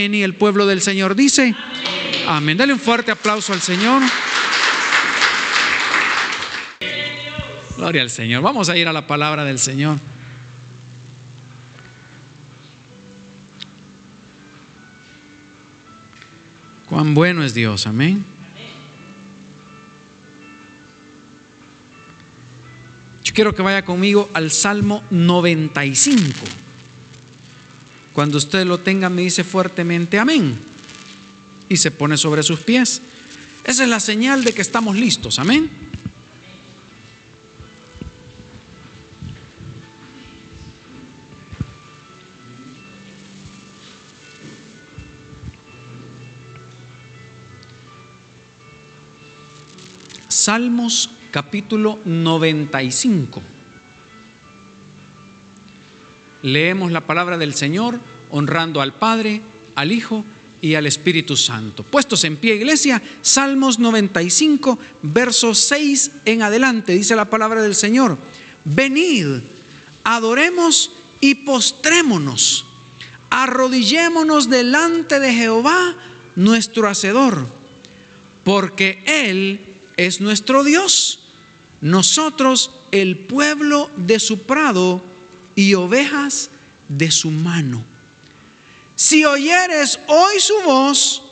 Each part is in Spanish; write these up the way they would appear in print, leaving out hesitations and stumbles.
Y el pueblo del Señor dice: amén. Dale un fuerte aplauso al Señor. Gloria al Señor. Vamos a ir a la palabra del Señor. Cuán bueno es Dios, amén. Yo quiero que vaya conmigo al Salmo 95. Cuando usted lo tenga, me dice fuertemente amén y se pone sobre sus pies. Esa es la señal de que estamos listos, amén. Salmos capítulo 95. Leemos la palabra del Señor honrando al Padre, al Hijo y al Espíritu Santo. Puestos en pie, iglesia, Salmos 95, versos 6 en adelante, dice la palabra del Señor: venid, adoremos y postrémonos, arrodillémonos delante de Jehová nuestro Hacedor, porque Él es nuestro Dios, nosotros el pueblo de su prado y ovejas de su mano. Si oyeres hoy su voz,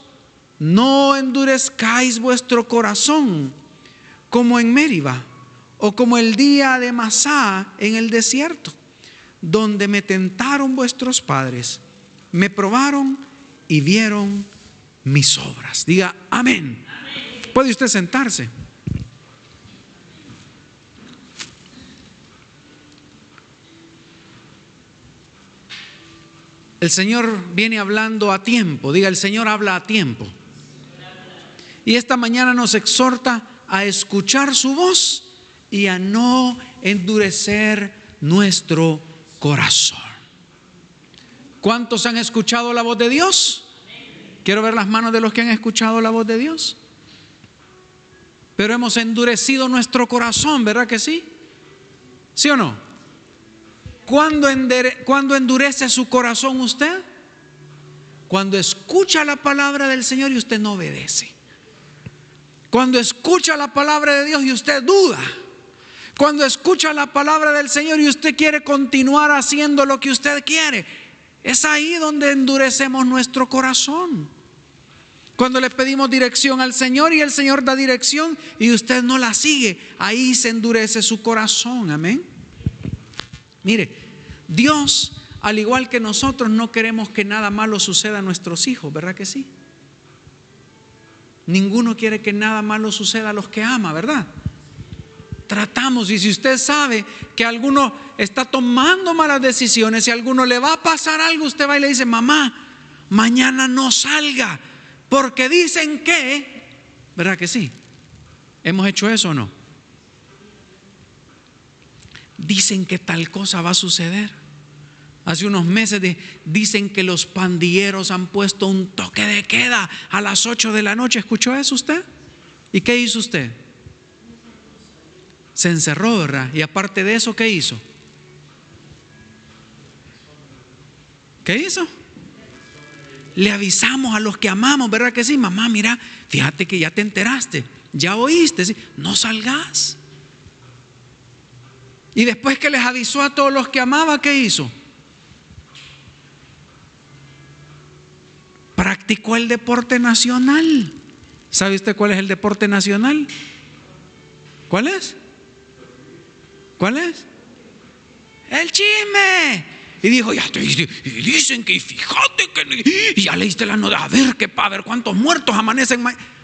no endurezcáis vuestro corazón, como en Meriba, o como el día de Masá en el desierto, donde me tentaron vuestros padres, me probaron y vieron mis obras. Diga amén. ¿Puede usted sentarse? El Señor viene hablando a tiempo. Diga: el Señor habla a tiempo. Y esta mañana nos exhorta a escuchar su voz y a no endurecer nuestro corazón. ¿Cuántos han escuchado la voz de Dios? Quiero ver las manos de los que han escuchado la voz de Dios. Pero hemos endurecido nuestro corazón, ¿verdad que sí? ¿Sí o no? ¿Cuándo endurece su corazón usted? Cuando escucha la palabra del Señor y usted no obedece. Cuando escucha la palabra de Dios y usted duda. Cuando escucha la palabra del Señor y usted quiere continuar haciendo lo que usted quiere. Es ahí donde endurecemos nuestro corazón. Cuando le pedimos dirección al Señor y el Señor da dirección y usted no la sigue, ahí se endurece su corazón. Amén. Mire, Dios, al igual que nosotros, no queremos que nada malo suceda a nuestros hijos, ¿verdad que sí? Ninguno quiere que nada malo suceda a los que ama, ¿verdad? Tratamos, y si usted sabe que alguno está tomando malas decisiones, si a alguno le va a pasar algo, usted va y le dice: mamá, mañana no salga, porque dicen que, ¿verdad que sí? ¿Hemos hecho eso o no? Dicen que tal cosa va a suceder. Hace unos meses dicen que los pandilleros han puesto un toque de queda a las 8 de la noche. ¿Escuchó eso usted? ¿Y qué hizo usted? Se encerró, ¿verdad? Y aparte de eso, ¿qué hizo? ¿Qué hizo? Le avisamos a los que amamos, ¿verdad que sí? Mamá, mira, fíjate que ya te enteraste, ya oíste, ¿sí? No salgas. Y después que les avisó a todos los que amaba, ¿qué hizo? Practicó el deporte nacional. ¿Sabe usted cuál es el deporte nacional? ¿Cuál es? ¿Cuál es? El chisme. Y dijo: ya te dicen que, fíjate que, y ya leíste la nota, a ver cuántos muertos amanecen.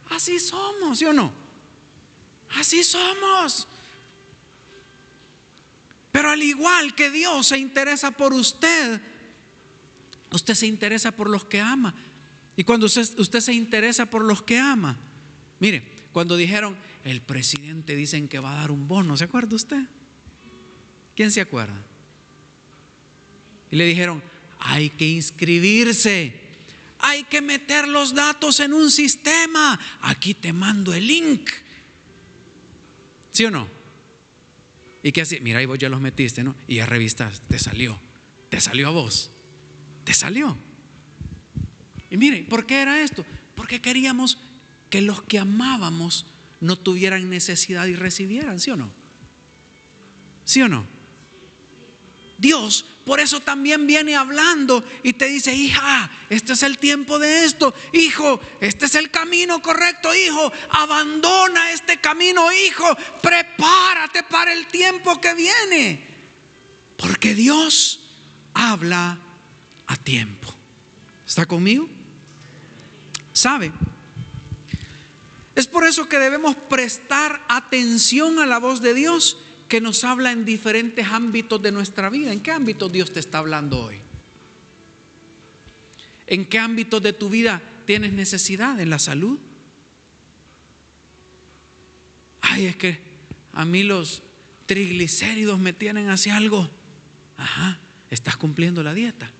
Así somos, ¿sí o no? Así somos. Pero al igual que Dios se interesa por usted, usted se interesa por los que ama. Y cuando usted se interesa por los que ama, mire, cuando dijeron: el presidente dicen que va a dar un bono, ¿se acuerda usted? ¿Quién se acuerda? Y le dijeron: hay que inscribirse, hay que meter los datos en un sistema, aquí te mando el link. ¿Sí o no? ¿Y qué hacía? Mira, y vos ya los metiste, ¿no? Y ya revistaste, te salió a vos, te salió. Y mire, ¿por qué era esto? Porque queríamos que los que amábamos no tuvieran necesidad y recibieran, ¿sí o no? ¿Sí o no? Dios por eso también viene hablando y te dice: hija, este es el tiempo de esto. Hijo, este es el camino correcto. Hijo, abandona este camino. Hijo, prepárate para el tiempo que viene. Porque Dios habla a tiempo. ¿Está conmigo? ¿Sabe? Es por eso que debemos prestar atención a la voz de Dios, que nos habla en diferentes ámbitos de nuestra vida. ¿En qué ámbito Dios te está hablando hoy? ¿En qué ámbitos de tu vida tienes necesidad? ¿En la salud? Ay, es que a mí los triglicéridos me tienen hacia algo. Ajá, estás cumpliendo la dieta.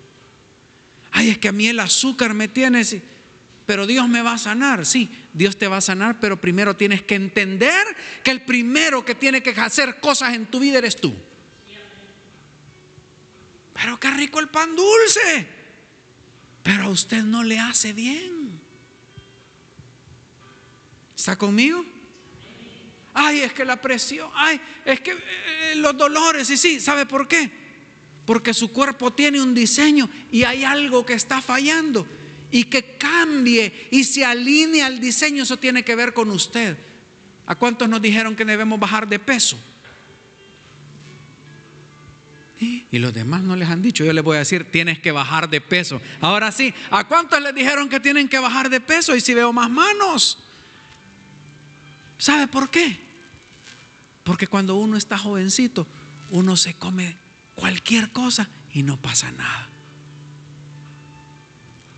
Ay, es que a mí el azúcar me tiene... Pero Dios me va a sanar. Sí, Dios te va a sanar, pero primero tienes que entender que el primero que tiene que hacer cosas en tu vida eres tú. Pero qué rico el pan dulce, pero a usted no le hace bien. ¿Está conmigo? Ay, es que la presión, ay, es que los dolores. Y sí, ¿sabe por qué? Porque su cuerpo tiene un diseño y hay algo que está fallando. Y que cambie y se alinee al diseño, eso tiene que ver con usted. ¿A cuántos nos dijeron que debemos bajar de peso? Y los demás no les han dicho. Yo les voy a decir: tienes que bajar de peso. Ahora sí, ¿a cuántos les dijeron que tienen que bajar de peso? Y si veo más manos. ¿Sabe por qué? Porque cuando uno está jovencito, uno se come cualquier cosa y no pasa nada.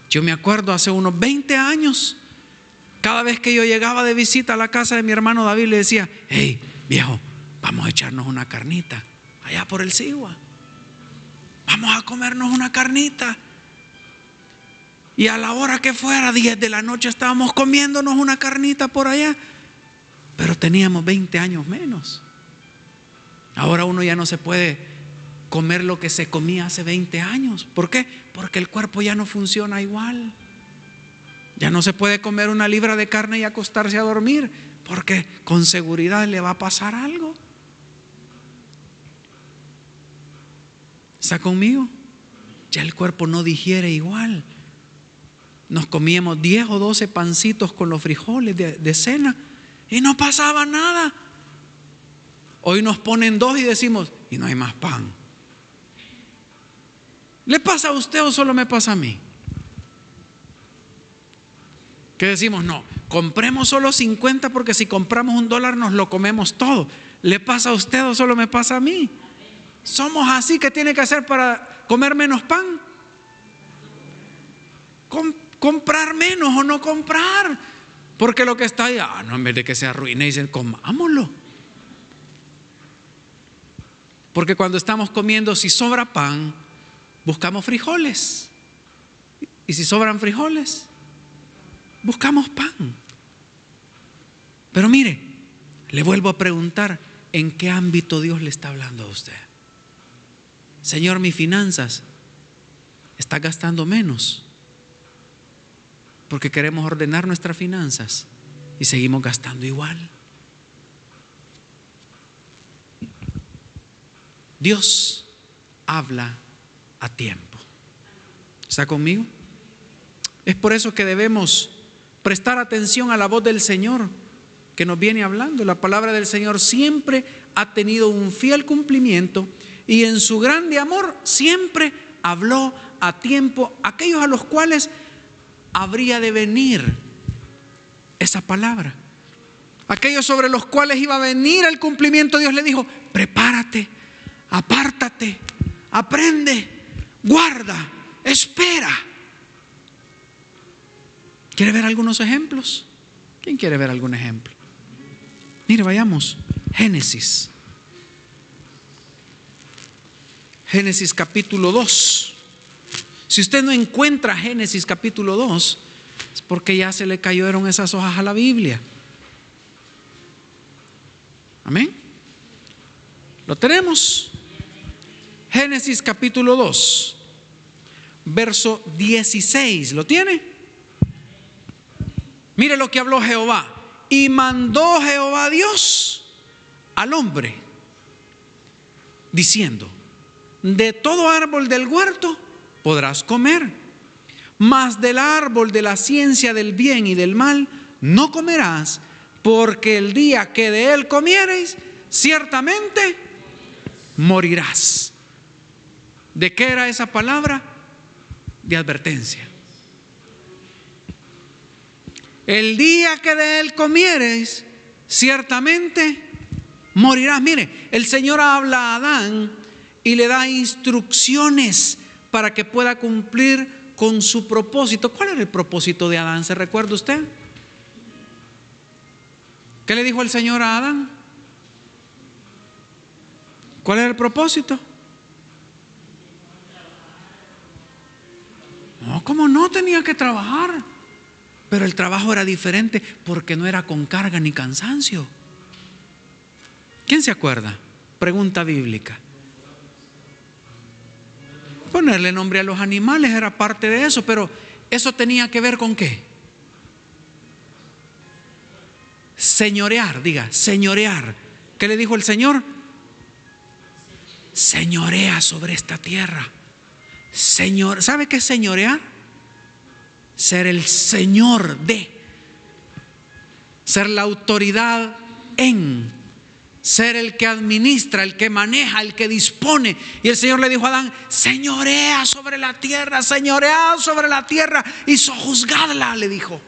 Yo me acuerdo hace unos 20 años, cada vez que yo llegaba de visita a la casa de mi hermano David, le decía: hey, viejo, vamos a echarnos una carnita allá por el Sigua. Vamos a comernos una carnita. Y a la hora que fuera, 10 de la noche, estábamos comiéndonos una carnita por allá. Pero teníamos 20 años menos. Ahora uno ya no se puede comer lo que se comía hace 20 años. ¿Por qué? Porque el cuerpo ya no funciona igual. Ya no se puede comer una libra de carne y acostarse a dormir, porque con seguridad le va a pasar algo. ¿Está conmigo? Ya el cuerpo no digiere igual. Nos comíamos 10 o 12 pancitos con los frijoles de cena y no pasaba nada. Hoy nos ponen 2 y decimos: y no hay más pan. ¿Le pasa a usted o solo me pasa a mí? Que decimos: no, compremos solo 50, porque si compramos $1 nos lo comemos todo. ¿Le pasa a usted o solo me pasa a mí? Somos así. ¿Qué tiene que hacer para comer menos pan? Comprar menos o no comprar. Porque lo que está ahí, no, en vez de que se arruine, dicen: comámoslo. Porque cuando estamos comiendo, si sobra pan, buscamos frijoles. Y si sobran frijoles, buscamos pan. Pero mire, le vuelvo a preguntar: ¿en qué ámbito Dios le está hablando a usted? Señor, mis finanzas, ¿está gastando menos? Porque queremos ordenar nuestras finanzas y seguimos gastando igual. Dios habla a tiempo. ¿Está conmigo? Es por eso que debemos prestar atención a la voz del Señor que nos viene hablando. La palabra del Señor siempre ha tenido un fiel cumplimiento, y en su grande amor siempre habló a tiempo aquellos a los cuales habría de venir esa palabra. Aquellos sobre los cuales iba a venir el cumplimiento, Dios le dijo: prepárate, apártate, aprende, guarda, espera. ¿Quiere ver algunos ejemplos? ¿Quién quiere ver algún ejemplo? Mire, vayamos. Génesis. Génesis capítulo 2. Si usted no encuentra Génesis capítulo 2, es porque ya se le cayeron esas hojas a la Biblia. Amén. ¿Lo tenemos? Génesis capítulo 2, verso 16. ¿Lo tiene? Mire lo que habló Jehová. Y mandó Jehová Dios al hombre, diciendo: de todo árbol del huerto podrás comer, mas del árbol de la ciencia del bien y del mal no comerás, porque el día que de él comiereis, ciertamente morirás. ¿De qué era esa palabra? De advertencia. El día que de él comiereis, ciertamente morirás. Mire, el Señor habla a Adán y le da instrucciones para que pueda cumplir con su propósito. ¿Cuál era el propósito de Adán? ¿Se recuerda usted? ¿Qué le dijo el Señor a Adán? ¿Cuál era el propósito? No, ¿cómo no? Tenía que trabajar. Pero el trabajo era diferente porque no era con carga ni cansancio. ¿Quién se acuerda? Pregunta bíblica. Ponerle nombre a los animales era parte de eso, pero eso tenía que ver con ¿qué? Señorear, diga, señorear. ¿Qué le dijo el Señor? Señorea sobre esta tierra. Señor, ¿sabe qué es señorear? Ser el Señor de, ser la autoridad en, ser el que administra, el que maneja, el que dispone. Y el Señor le dijo a Adán: señorea sobre la tierra, señorea sobre la tierra y sojuzgadla, le dijo.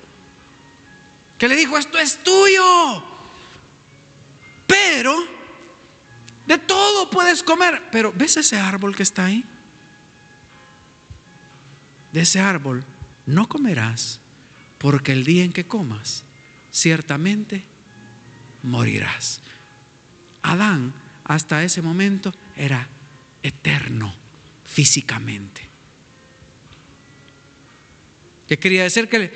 ¿Qué le dijo? Esto es tuyo, pero de todo puedes comer. Pero ¿ves ese árbol que está ahí? De ese árbol no comerás, porque el día en que comas, ciertamente morirás. Adán hasta ese momento era eterno físicamente. ¿Qué quería decir? Que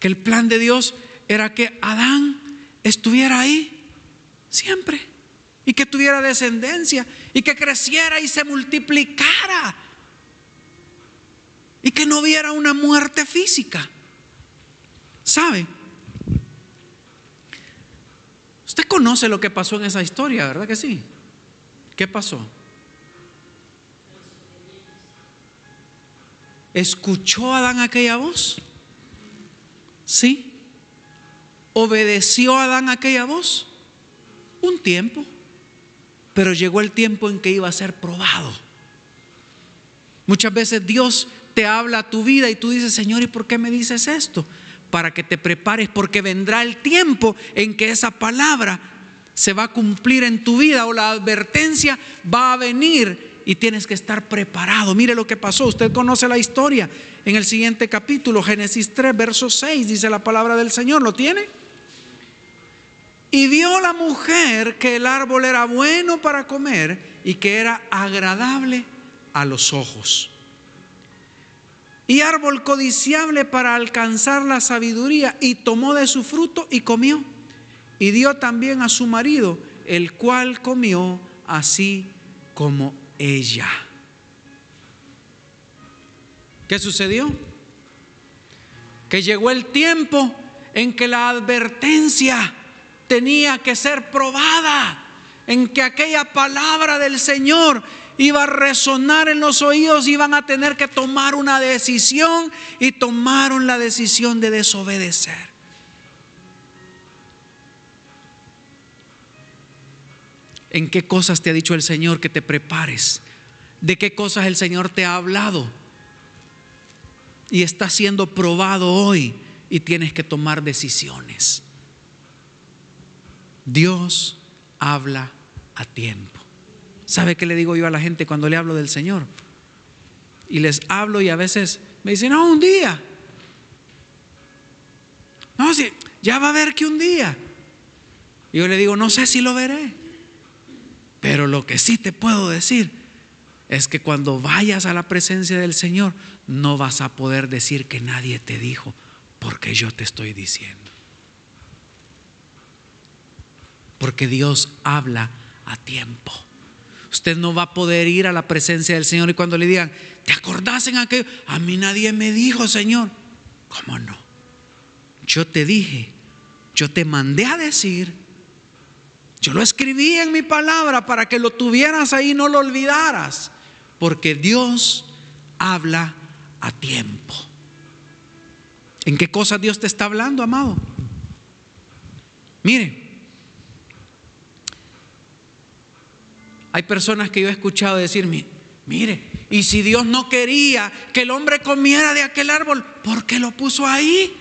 el plan de Dios era que Adán estuviera ahí siempre, y que tuviera descendencia, y que creciera y se multiplicara, y que no hubiera una muerte física. ¿Sabe? Usted conoce lo que pasó en esa historia, ¿verdad que sí? ¿Qué pasó? ¿Escuchó Adán aquella voz? Sí. ¿Obedeció Adán aquella voz? Un tiempo. Pero llegó el tiempo en que iba a ser probado. Muchas veces Dios te habla a tu vida y tú dices: Señor, ¿y por qué me dices esto? Para que te prepares, porque vendrá el tiempo en que esa palabra se va a cumplir en tu vida, o la advertencia va a venir y tienes que estar preparado. Mire lo que pasó, usted conoce la historia. En el siguiente capítulo, Génesis 3, verso 6, dice la palabra del Señor. ¿Lo tiene? Y vio la mujer que el árbol era bueno para comer y que era agradable a los ojos, y árbol codiciable para alcanzar la sabiduría, y tomó de su fruto y comió, y dio también a su marido, el cual comió así como ella. ¿Qué sucedió? Que llegó el tiempo en que la advertencia tenía que ser probada, en que aquella palabra del Señor iba a resonar en los oídos, iban a tener que tomar una decisión, y tomaron la decisión de desobedecer. ¿En qué cosas te ha dicho el Señor que te prepares? ¿De qué cosas el Señor te ha hablado? Y está siendo probado hoy y tienes que tomar decisiones. Dios habla a tiempo. ¿Sabe qué le digo yo a la gente cuando le hablo del Señor? Y les hablo y a veces me dicen: no, un día. No, sí, ya va a ver que un día. Y yo le digo: no sé si lo veré, pero lo que sí te puedo decir es que cuando vayas a la presencia del Señor, no vas a poder decir que nadie te dijo, porque yo te estoy diciendo. Porque Dios habla a tiempo. Usted no va a poder ir a la presencia del Señor y cuando le digan: ¿te acordás en aquello? A mí nadie me dijo, Señor. ¿Cómo no? yo te dije, yo te mandé a decir, yo lo escribí en mi palabra para que lo tuvieras ahí y no lo olvidaras, porque Dios habla a tiempo. ¿En qué cosas Dios te está hablando, amado? Mire, hay personas que yo he escuchado decirme, mire, y si Dios no quería que el hombre comiera de aquel árbol, ¿por qué lo puso ahí?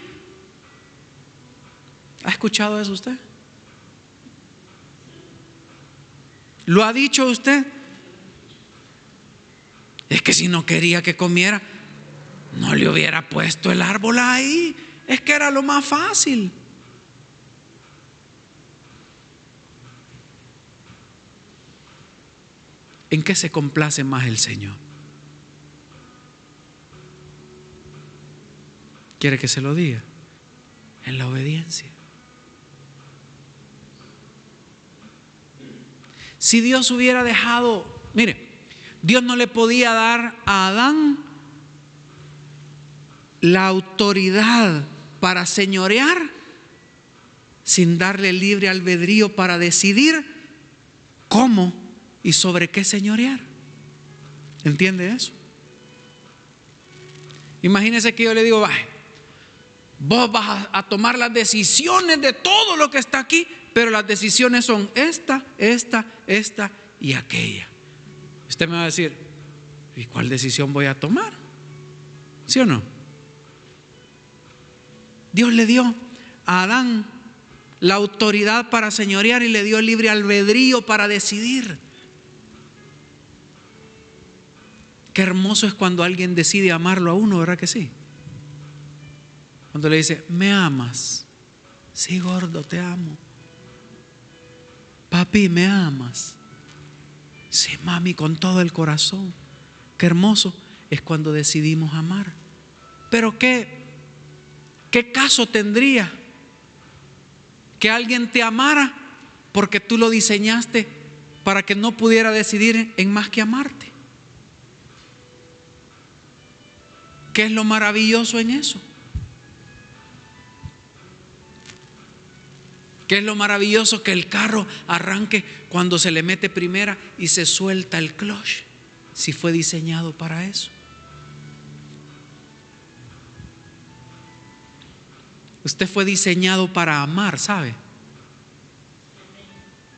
¿Ha escuchado eso usted? ¿Lo ha dicho usted? Es que si no quería que comiera, no le hubiera puesto el árbol ahí. Es que era lo más fácil. ¿En qué se complace más el Señor? ¿Quiere que se lo diga? En la obediencia. Si Dios hubiera dejado, mire, Dios no le podía dar a Adán la autoridad para señorear sin darle libre albedrío para decidir cómo y sobre qué señorear. ¿Entiende eso? Imagínese que yo le digo, vos vas a tomar las decisiones de todo lo que está aquí, pero las decisiones son esta y aquella. Usted me va a decir, ¿y cuál decisión voy a tomar? ¿Sí o no? Dios le dio a Adán la autoridad para señorear y le dio el libre albedrío para decidir. Qué hermoso es cuando alguien decide amarlo a uno, ¿verdad que sí? Cuando le dice, ¿me amas? Sí, gordo, te amo. Papi, ¿me amas? Sí, mami, con todo el corazón. Qué hermoso es cuando decidimos amar. Pero ¿qué caso tendría que alguien te amara porque tú lo diseñaste para que no pudiera decidir en más que amarte? ¿Qué es lo maravilloso en eso? ¿Qué es lo maravilloso? Que el carro arranque cuando se le mete primera y se suelta el clutch, si fue diseñado para eso. Usted fue diseñado para amar, ¿sabe?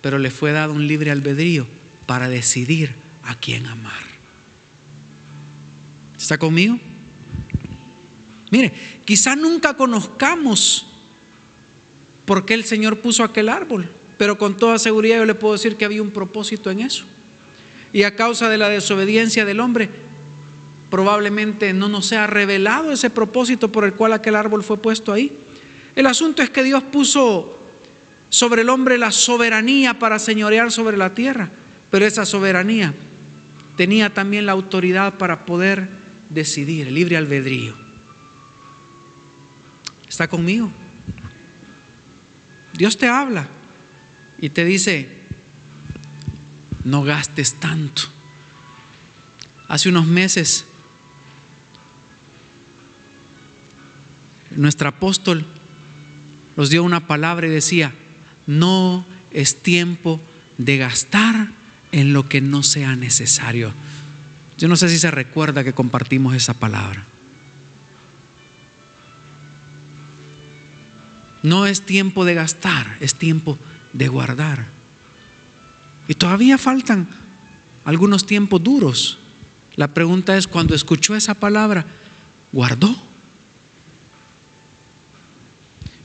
Pero le fue dado un libre albedrío para decidir a quién amar. ¿Está conmigo? Mire, quizá nunca conozcamos por qué el Señor puso aquel árbol, pero con toda seguridad yo le puedo decir que había un propósito en eso. Y a causa de la desobediencia del hombre, probablemente no nos sea revelado ese propósito por el cual aquel árbol fue puesto ahí. El asunto es que Dios puso sobre el hombre la soberanía para señorear sobre la tierra, pero esa soberanía tenía también la autoridad para poder decidir, el libre albedrío. ¿Está conmigo? Dios te habla y te dice, no gastes tanto. Hace unos meses, nuestro apóstol nos dio una palabra y decía, no es tiempo de gastar en lo que no sea necesario. Yo no sé si se recuerda que compartimos esa palabra. No es tiempo de gastar, es tiempo de guardar. Y todavía faltan algunos tiempos duros. La pregunta es, cuando escuchó esa palabra, ¿guardó?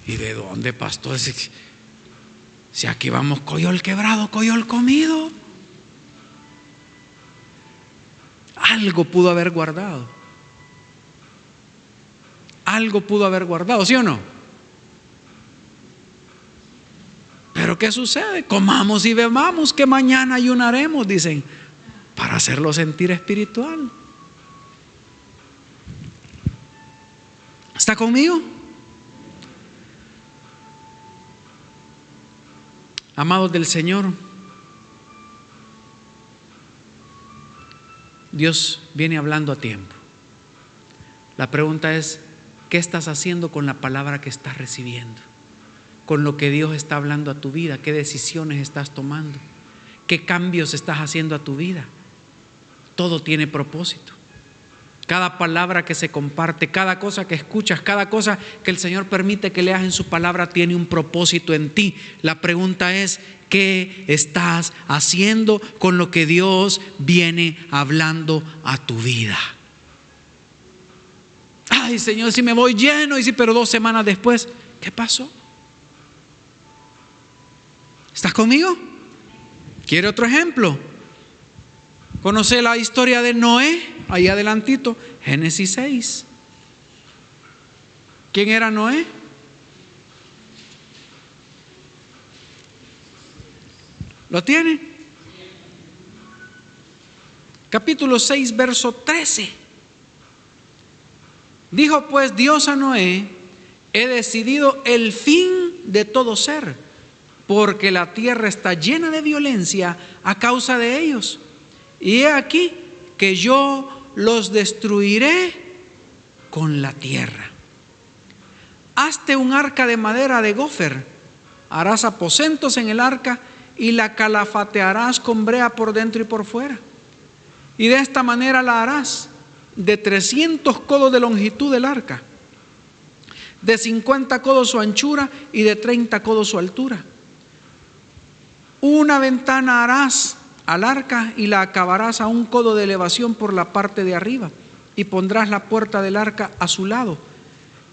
¿Y de dónde, pastor? Si aquí vamos coyol quebrado, coyol comido. Algo pudo haber guardado. Algo pudo haber guardado, ¿sí o no? Pero ¿qué sucede? Comamos y bebamos, que mañana ayunaremos, dicen, para hacerlo sentir espiritual. ¿Está conmigo? Amados del Señor, Dios viene hablando a tiempo. La pregunta es, ¿Qué estás haciendo con la palabra que estás recibiendo? Con lo que Dios está hablando a tu vida. ¿Qué decisiones estás tomando? ¿Qué cambios estás haciendo a tu vida? Todo tiene propósito. Cada palabra que se comparte, cada cosa que escuchas, cada cosa que el Señor permite que leas en su palabra tiene un propósito en ti. La pregunta es, ¿qué estás haciendo con lo que Dios viene hablando a tu vida? Ay, Señor, si me voy lleno, pero 2 semanas después, ¿qué pasó? ¿Estás conmigo? ¿Quiere otro ejemplo? ¿Conoce la historia de Noé? Ahí adelantito, Génesis 6. ¿Quién era Noé? ¿Lo tiene? Capítulo 6, verso 13. Dijo pues Dios a Noé: he decidido el fin de todo ser, porque la tierra está llena de violencia a causa de ellos. Y he aquí que yo los destruiré con la tierra. Hazte un arca de madera de gofer, harás aposentos en el arca y la calafatearás con brea por dentro y por fuera. Y de esta manera la harás: de 300 codos de longitud del arca, de 50 codos su anchura y de 30 codos su altura. Una ventana harás al arca y la acabarás a 1 codo de elevación por la parte de arriba, y pondrás la puerta del arca a su lado,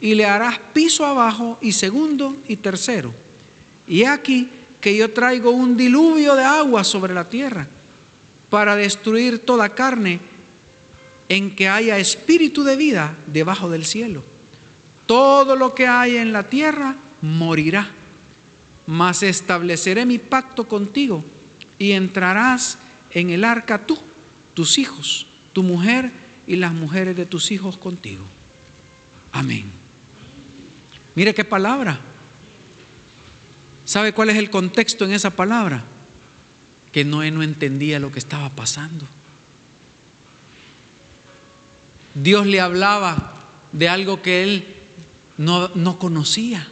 y le harás piso abajo y segundo y tercero. Y he aquí que yo traigo un diluvio de agua sobre la tierra para destruir toda carne en que haya espíritu de vida debajo del cielo. Todo lo que hay en la tierra morirá, mas estableceré mi pacto contigo, y entrarás en el arca tú, tus hijos, tu mujer y las mujeres de tus hijos contigo. Amén. Mire qué palabra. ¿Sabe cuál es el contexto en esa palabra? Que Noé no entendía lo que estaba pasando. Dios le hablaba de algo que él no conocía.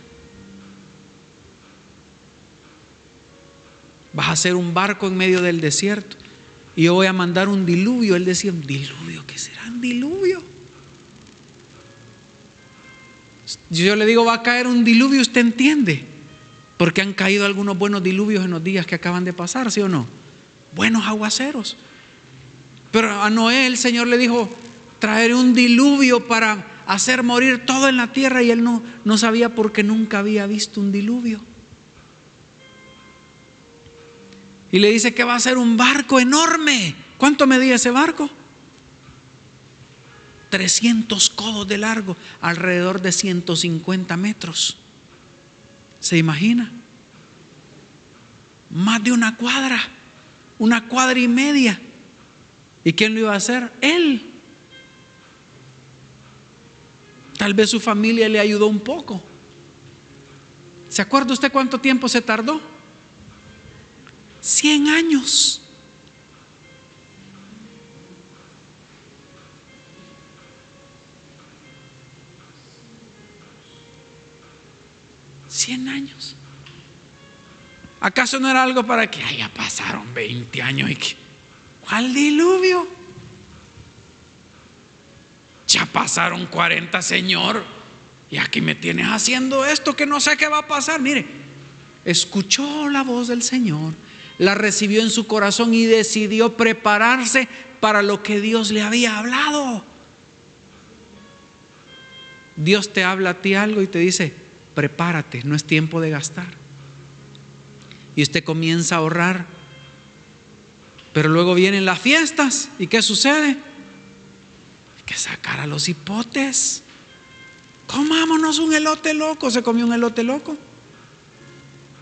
Vas a hacer un barco en medio del desierto y yo voy a mandar un diluvio. Él decía: ¿un diluvio? ¿Qué será un diluvio? Yo le digo: va a caer un diluvio, usted entiende, porque han caído algunos buenos diluvios en los días que acaban de pasar, ¿sí o no? Buenos aguaceros. Pero a Noé el Señor le dijo: traeré un diluvio para hacer morir todo en la tierra, y él no sabía, porque nunca había visto un diluvio. Y le dice que va a ser un barco enorme. ¿Cuánto medía ese barco? 300 codos de largo, alrededor de 150 metros. ¿Se imagina? Más de 1 cuadra, 1 cuadra y media. ¿Y quién lo iba a hacer? Él. Tal vez su familia le ayudó un poco. ¿Se acuerda usted cuánto tiempo se tardó? 100 años. ¿100 años? ¿Acaso no era algo para que ya pasaron 20 años y que, ¿cuál diluvio? Ya pasaron 40, Señor, y aquí me tienes haciendo esto que no sé qué va a pasar. Mire, escuchó la voz del Señor, la recibió en su corazón y decidió prepararse para lo que Dios le había hablado. Dios te habla a ti algo y te dice: prepárate, no es tiempo de gastar. Y usted comienza a ahorrar, pero luego vienen las fiestas, ¿y qué sucede? Hay que sacar a los hipotes. Comámonos un elote loco. ¿Se comió un elote loco?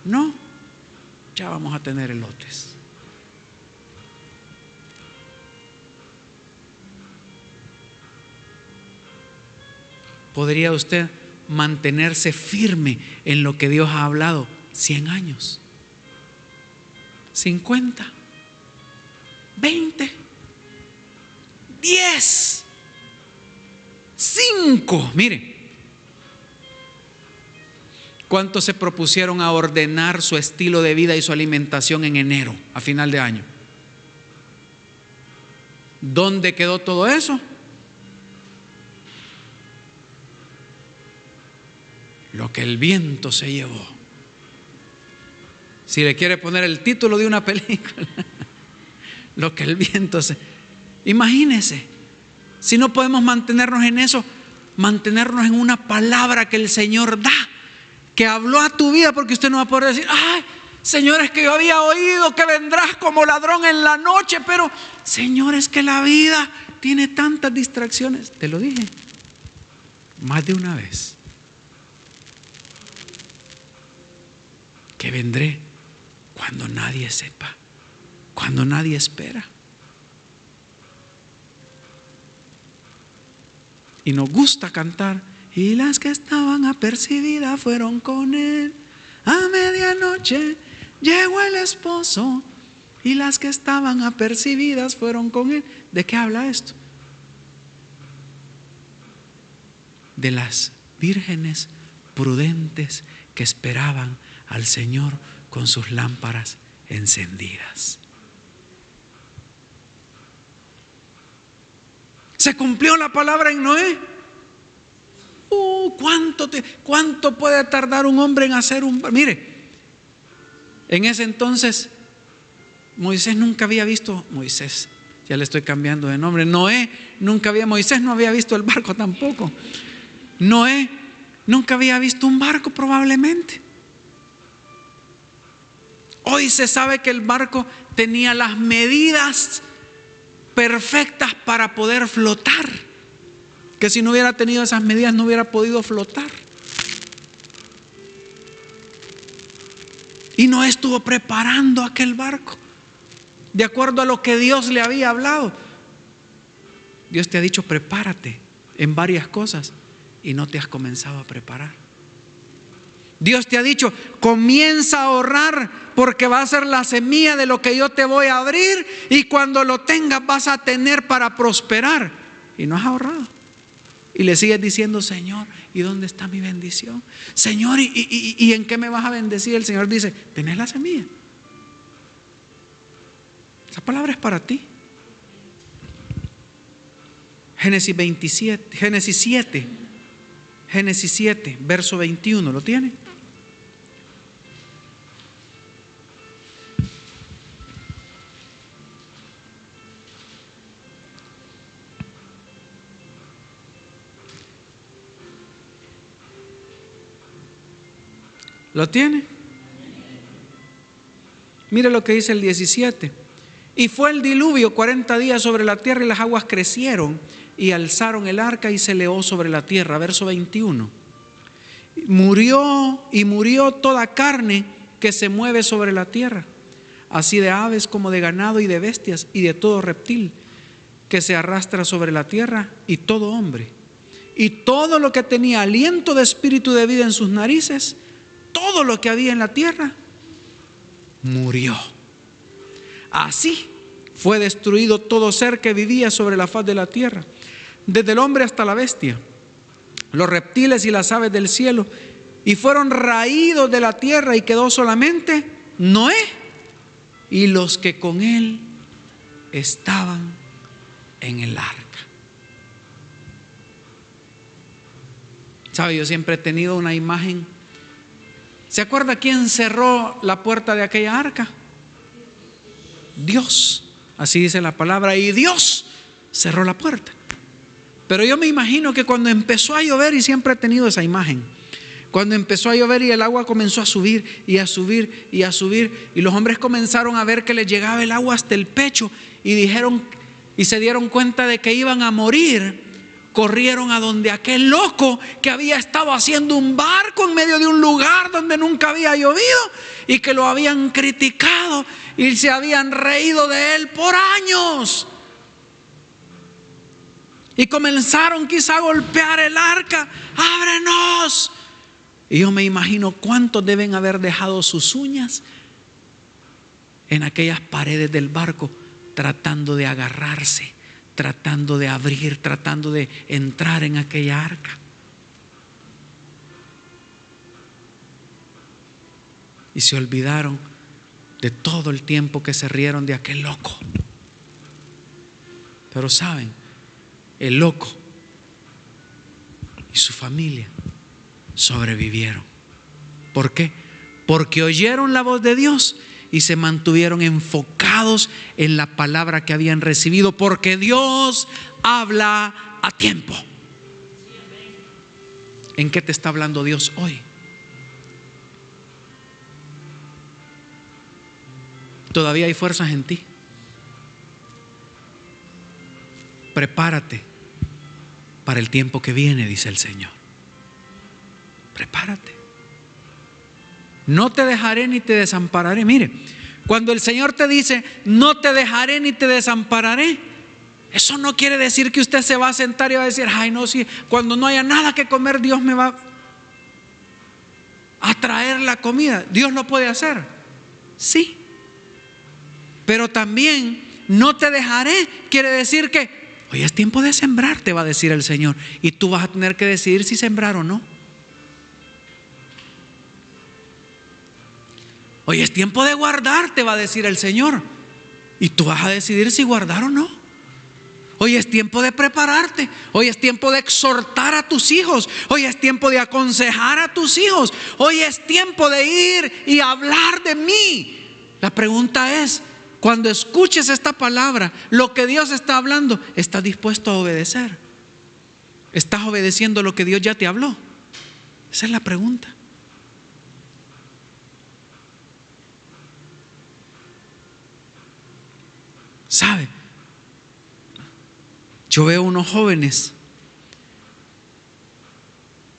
No, ya vamos a tener elotes. ¿Podría usted mantenerse firme en lo que Dios ha hablado 100 años? 50, 20, 10, 5. Mire, ¿Cuántos se propusieron a ordenar su estilo de vida y su alimentación en enero, a final de año? ¿Dónde quedó todo eso? Lo que el viento se llevó. Si le quiere poner el título de una película, lo que el viento se... Imagínese, si no podemos mantenernos en eso, mantenernos en una palabra que el Señor da, que habló a tu vida, porque usted no va a poder decir, ay, Señor, es que yo había oído que vendrás como ladrón en la noche, pero Señor, es que la vida tiene tantas distracciones. Te lo dije más de una vez, que vendré cuando nadie sepa, cuando nadie espera. Y nos gusta cantar, y las que estaban apercibidas fueron con él. A medianoche llegó el esposo, y las que estaban apercibidas fueron con él. ¿De qué habla esto? De las vírgenes prudentes que esperaban al Señor con sus lámparas encendidas. Se cumplió la palabra en Noé. ¿Cuánto puede tardar un hombre en hacer un... Mire, en ese entonces Moisés nunca había visto... Moisés, ya le estoy cambiando de nombre. Noé nunca había... Moisés no había visto el barco tampoco. Noé nunca había visto un barco probablemente. Hoy se sabe que el barco tenía las medidas perfectas para poder flotar, que si no hubiera tenido esas medidas no hubiera podido flotar. Y Noé estuvo preparando aquel barco de acuerdo a lo que Dios le había hablado. Dios te ha dicho prepárate en varias cosas y no te has comenzado a preparar. Dios te ha dicho comienza a ahorrar porque va a ser la semilla de lo que yo te voy a abrir, y cuando lo tengas vas a tener para prosperar, y no has ahorrado. Y le sigues diciendo, Señor, ¿y dónde está mi bendición? Señor, ¿y en qué me vas a bendecir? El Señor dice, tenés la semilla. Esa palabra es para ti. Génesis 7, verso 21, ¿lo tiene? ¿Lo tiene? Mire lo que dice el 17. Y fue el diluvio 40 días sobre la tierra, y las aguas crecieron y alzaron el arca y se elevó sobre la tierra. Verso 21. Murió toda carne que se mueve sobre la tierra, así de aves como de ganado y de bestias y de todo reptil que se arrastra sobre la tierra, y todo hombre. Y todo lo que tenía aliento de espíritu de vida en sus narices, todo lo que había en la tierra, murió. Así fue destruido todo ser que vivía sobre la faz de la tierra, desde el hombre hasta la bestia, los reptiles y las aves del cielo, y fueron raídos de la tierra, y quedó solamente Noé y los que con él estaban en el arca. ¿Sabe? Yo siempre he tenido una imagen. ¿Se acuerda quién cerró la puerta de aquella arca? Dios, así dice la palabra, y Dios cerró la puerta. Pero yo me imagino que cuando empezó a llover, y siempre he tenido esa imagen, cuando empezó a llover y el agua comenzó a subir y a subir y a subir, y los hombres comenzaron a ver que les llegaba el agua hasta el pecho, y dijeron, y se dieron cuenta de que iban a morir, corrieron a donde aquel loco que había estado haciendo un barco en medio de un lugar donde nunca había llovido, y que lo habían criticado y se habían reído de él por años, y comenzaron quizá a golpear el arca. ¡Ábrenos! Y yo me imagino cuántos deben haber dejado sus uñas en aquellas paredes del barco, tratando de agarrarse, tratando de abrir, tratando de entrar en aquella arca. y se olvidaron de todo el tiempo que se rieron de aquel loco. Pero saben, el loco y su familia sobrevivieron. ¿Por qué? Porque oyeron la voz de Dios y se mantuvieron enfocados en la palabra que habían recibido, porque Dios habla a tiempo. ¿En qué te está hablando Dios hoy? Todavía hay fuerzas en ti. Prepárate para el tiempo que viene, dice el Señor. Prepárate. No te dejaré ni te desampararé. Mire, cuando el Señor te dice, no te dejaré ni te desampararé, eso no quiere decir que usted se va a sentar y va a decir, ay no, si cuando no haya nada que comer, Dios me va a traer la comida. Dios lo puede hacer, sí. Pero también, no te dejaré, quiere decir que hoy es tiempo de sembrar, te va a decir el Señor. Y tú vas a tener que decidir si sembrar o no. Hoy es tiempo de guardar, te va a decir el Señor. Y tú vas a decidir si guardar o no. Hoy es tiempo de prepararte. Hoy es tiempo de exhortar a tus hijos. Hoy es tiempo de aconsejar a tus hijos. Hoy es tiempo de ir y hablar de mí. La pregunta es, cuando escuches esta palabra, lo que Dios está hablando, ¿estás dispuesto a obedecer? ¿Estás obedeciendo lo que Dios ya te habló? Esa es la pregunta. ¿Sabe? Yo veo unos jóvenes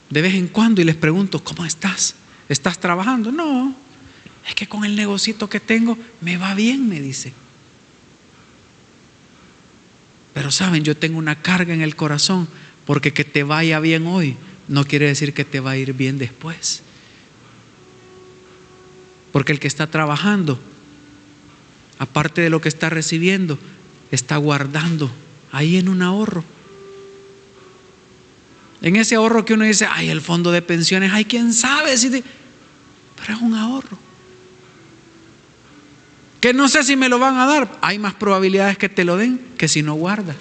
de vez en cuando y les pregunto, ¿cómo estás? ¿Estás trabajando? No, es que con el negocito que tengo me va bien, me dice. Pero saben, yo tengo una carga en el corazón, porque que te vaya bien hoy no quiere decir que te va a ir bien después. Porque el que está trabajando, aparte de lo que está recibiendo, está guardando ahí en un ahorro. En ese ahorro que uno dice, ay, el fondo de pensiones, ay, quién sabe si pero es un ahorro que no sé si me lo van a dar. Hay más probabilidades que te lo den que si no guardas,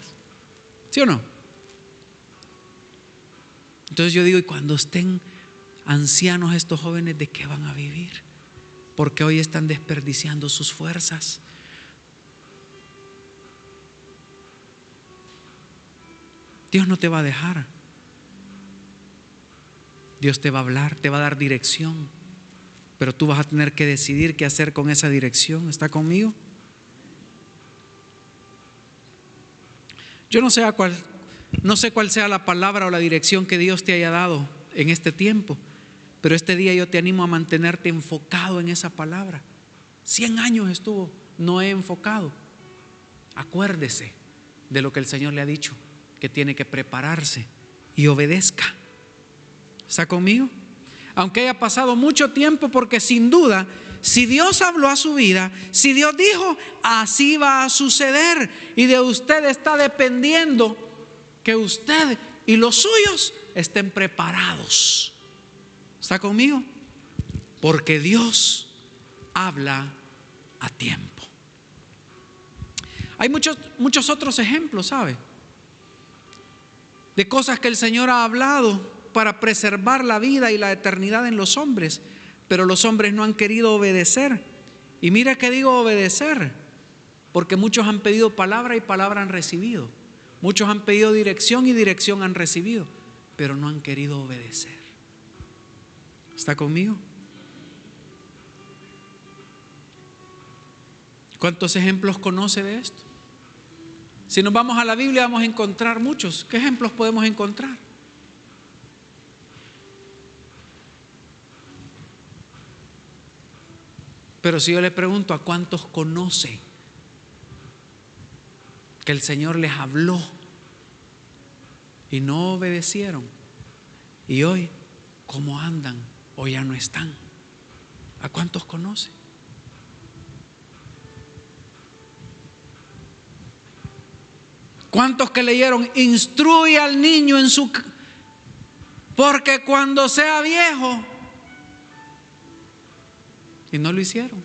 ¿sí o no? Entonces yo digo, y cuando estén ancianos estos jóvenes, ¿de qué van a vivir? Porque hoy están desperdiciando sus fuerzas. Dios no te va a dejar. Dios te va a hablar, te va a dar dirección, pero tú vas a tener que decidir qué hacer con esa dirección. ¿Está conmigo? Yo no sé cuál sea la palabra o la dirección que Dios te haya dado en este tiempo, pero este día yo te animo a mantenerte enfocado en esa palabra. 100 años estuvo Noé enfocado. Acuérdese de lo que el Señor le ha dicho, que tiene que prepararse y obedezca. ¿Está conmigo? Aunque haya pasado mucho tiempo, porque sin duda, si Dios habló a su vida, si Dios dijo, así va a suceder, y de usted está dependiendo que usted y los suyos estén preparados. ¿Está conmigo? Porque Dios habla a tiempo. Hay muchos otros ejemplos, ¿sabe? De cosas que el Señor ha hablado para preservar la vida y la eternidad en los hombres, pero los hombres no han querido obedecer. Y mira que digo obedecer, porque muchos han pedido palabra y palabra han recibido. Muchos han pedido dirección y dirección han recibido, pero no han querido obedecer. ¿Está conmigo? ¿Cuántos ejemplos conoce de esto? Si nos vamos a la Biblia vamos a encontrar muchos. ¿Qué ejemplos podemos encontrar? Pero si yo le pregunto, ¿a cuántos conoce que el Señor les habló y no obedecieron? Y hoy, ¿cómo andan? O ya no están. ¿A cuántos conoce? ¿Cuántos que leyeron, instruye al niño en su... porque cuando sea viejo... y no lo hicieron.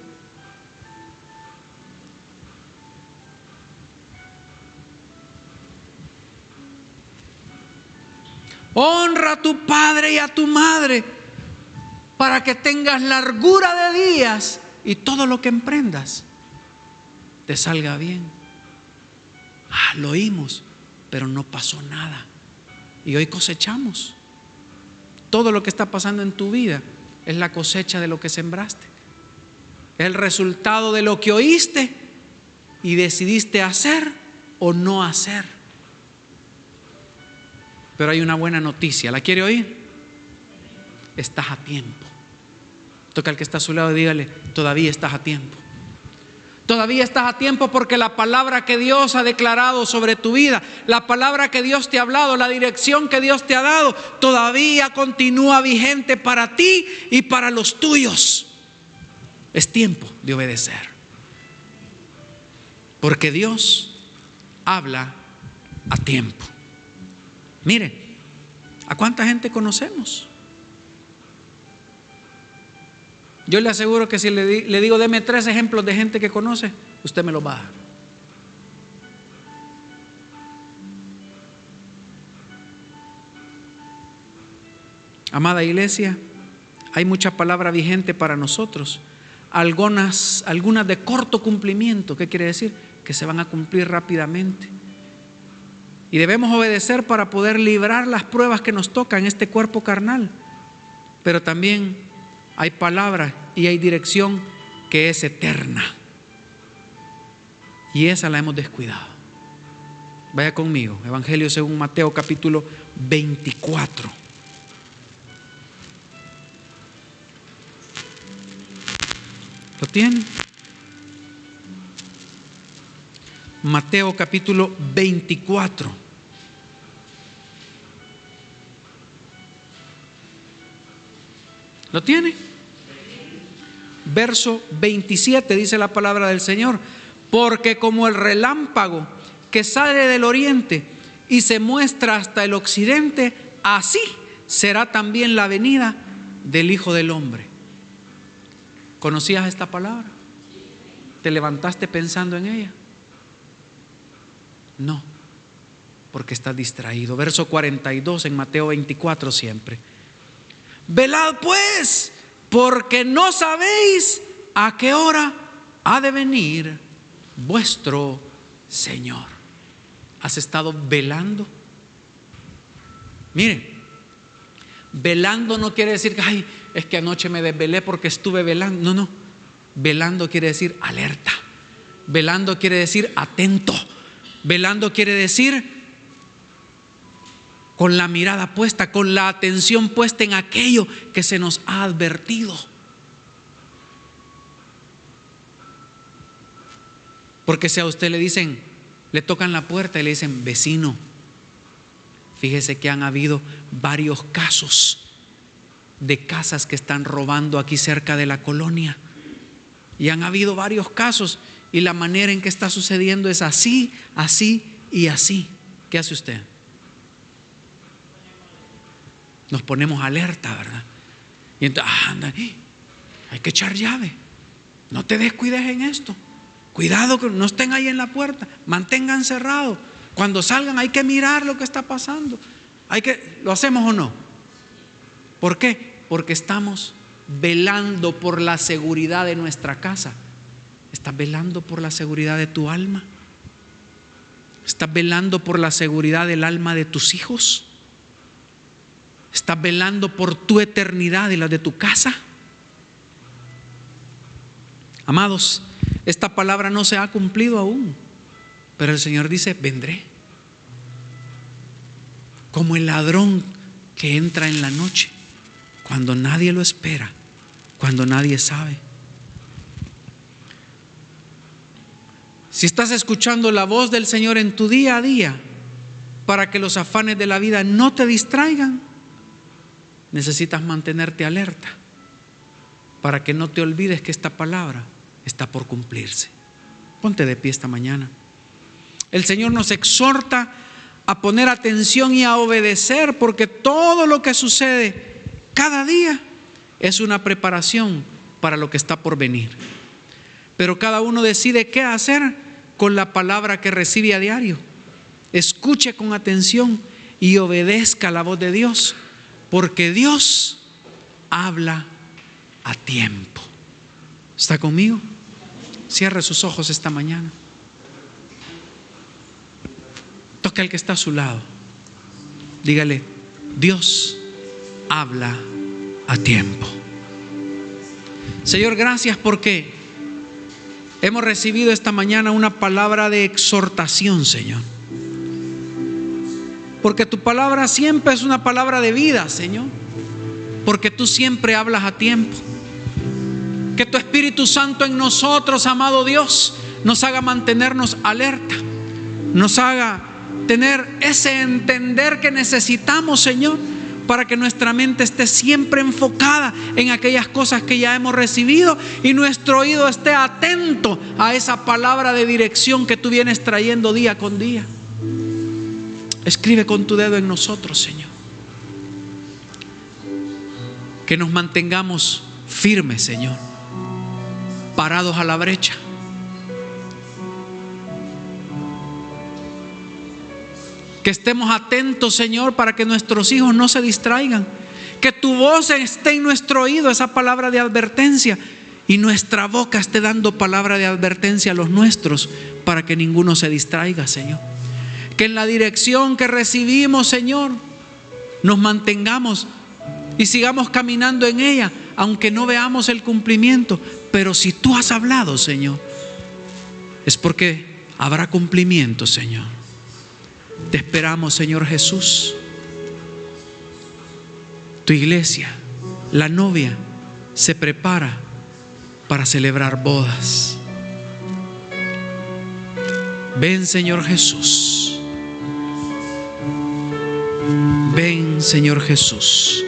Honra a tu padre y a tu madre para que tengas largura de días y todo lo que emprendas te salga bien. Lo oímos, pero no pasó nada. Y hoy cosechamos. Todo lo que está pasando en tu vida es la cosecha de lo que sembraste. Es el resultado de lo que oíste y decidiste hacer o no hacer. Pero hay una buena noticia. ¿La quiere oír? Estás a tiempo. Toca al que está a su lado y dígale: todavía estás a tiempo. Todavía estás a tiempo, porque la palabra que Dios ha declarado sobre tu vida, la palabra que Dios te ha hablado, la dirección que Dios te ha dado, todavía continúa vigente para ti y para los tuyos. Es tiempo de obedecer, porque Dios habla a tiempo. Mire, ¿a cuánta gente conocemos? Yo le aseguro que si le digo deme 3 ejemplos de gente que conoce, usted me los va a dar. Amada iglesia, hay mucha palabra vigente para nosotros. Algunas de corto cumplimiento. ¿Qué quiere decir? Que se van a cumplir rápidamente. Y debemos obedecer para poder librar las pruebas que nos tocan en este cuerpo carnal. Pero también hay palabra y hay dirección que es eterna. Y esa la hemos descuidado. Vaya conmigo, Evangelio según Mateo capítulo 24. ¿Lo tienen? Mateo capítulo 24. ¿Lo tiene? Verso 27 dice la palabra del Señor: porque como el relámpago que sale del oriente y se muestra hasta el occidente, así será también la venida del Hijo del Hombre. ¿Conocías esta palabra? ¿Te levantaste pensando en ella? No, porque estás distraído. Verso 42 en Mateo 24 siempre. Velad pues, porque no sabéis a qué hora ha de venir vuestro Señor. ¿Has estado velando? Mire, velando no quiere decir que ay, es que anoche me desvelé porque estuve velando. No. Velando quiere decir alerta. Velando quiere decir atento. Velando quiere decir con la mirada puesta, con la atención puesta en aquello que se nos ha advertido. Porque si a usted le dicen, le tocan la puerta y le dicen: vecino, fíjese que han habido varios casos de casas que están robando aquí cerca de la colonia. Y han habido varios casos y la manera en que está sucediendo es así, así y así. ¿Qué hace usted? Nos ponemos alerta, ¿verdad? Y entonces, anda, hay que echar llave. No te descuides en esto. Cuidado que no estén ahí en la puerta. Mantengan cerrado. Cuando salgan hay que mirar lo que está pasando. ¿Lo hacemos o no? ¿Por qué? Porque estamos velando por la seguridad de nuestra casa. ¿Estás velando por la seguridad de tu alma? ¿Estás velando por la seguridad del alma de tus hijos? ¿Estás velando por tu eternidad y la de tu casa? Amados, esta palabra no se ha cumplido aún, pero el Señor dice: vendré como el ladrón que entra en la noche, cuando nadie lo espera, cuando nadie sabe. Si estás escuchando la voz del Señor en tu día a día, para que los afanes de la vida no te distraigan, necesitas mantenerte alerta para que no te olvides que esta palabra está por cumplirse. Ponte de pie esta mañana. El Señor nos exhorta a poner atención y a obedecer, porque todo lo que sucede cada día es una preparación para lo que está por venir. Pero cada uno decide qué hacer con la palabra que recibe a diario. Escuche con atención y obedezca la voz de Dios, porque Dios habla a tiempo. ¿Está conmigo? Cierre sus ojos esta mañana. Toque al que está a su lado. Dígale: Dios habla a tiempo. Señor, gracias porque hemos recibido esta mañana una palabra de exhortación, Señor. Porque tu palabra siempre es una palabra de vida, Señor. Porque tú siempre hablas a tiempo. Que tu Espíritu Santo en nosotros, amado Dios, nos haga mantenernos alerta. Nos haga tener ese entender que necesitamos, Señor, para que nuestra mente esté siempre enfocada en aquellas cosas que ya hemos recibido y nuestro oído esté atento a esa palabra de dirección que tú vienes trayendo día con día. Escribe con tu dedo en nosotros, Señor. Que nos mantengamos firmes, Señor, parados a la brecha. Que estemos atentos, Señor, para que nuestros hijos no se distraigan. Que tu voz esté en nuestro oído, esa palabra de advertencia, y nuestra boca esté dando palabra de advertencia a los nuestros, para que ninguno se distraiga, Señor. Que en la dirección que recibimos, Señor, nos mantengamos y sigamos caminando en ella, aunque no veamos el cumplimiento. Pero si tú has hablado, Señor, es porque habrá cumplimiento, Señor. Te esperamos, Señor Jesús. Tu iglesia, la novia, se prepara para celebrar bodas. Ven, Señor Jesús. Ven, Señor Jesús.